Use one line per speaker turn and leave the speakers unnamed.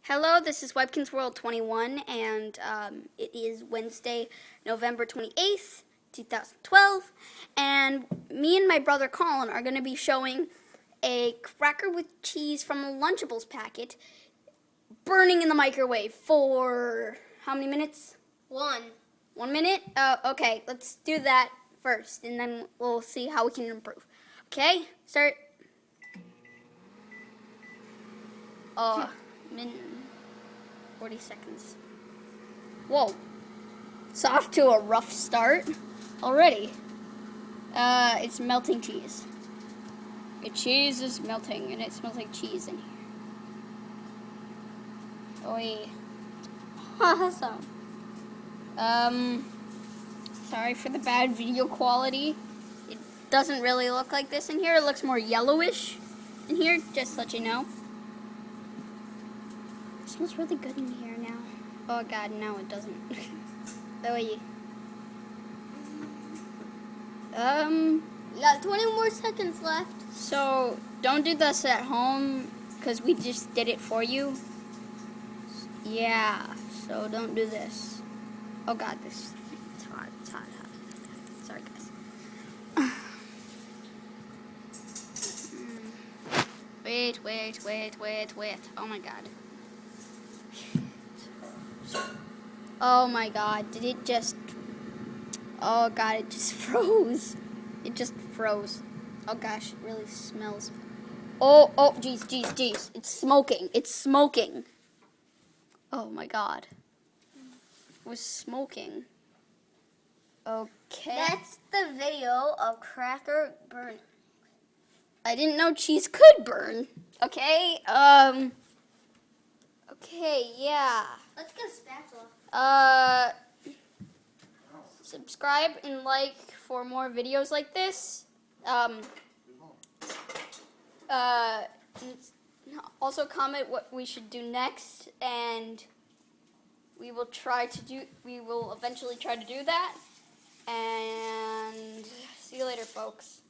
Hello, this is Webkins World 21, and it is Wednesday, November 28th, 2012, and me and my brother Colin are going to be showing a cracker with cheese from a Lunchables packet burning in the microwave for how many minutes?
1
minute? Okay, let's do that first, and then we'll see how we can improve. Okay, start. 40 seconds. Whoa. It's off to a rough start already. It's melting cheese. The cheese is melting, and it smells like cheese in here. Oi. Awesome. Sorry for the bad video quality. It doesn't really look like this in here. It looks more yellowish in here, just to let you know. It smells really good in here now. Oh god, no it doesn't. Oi.
We got 20 more seconds left.
So, don't do this at home, because we just did it for you. Yeah, so don't do this. Oh god, it's hot, it's hot, hot. Sorry, guys. Wait. Oh my god. Oh my god, did it just... Oh god, it just froze. It just froze. Oh gosh, it really smells. Oh, jeez. It's smoking. Oh my god. It was smoking. Okay.
That's the video of cracker burn.
I didn't know cheese could burn. Okay, okay, yeah.
Let's get a spatula.
Subscribe and like for more videos like this. Also comment what we should do next, and we will eventually try to do that. And see you later, folks.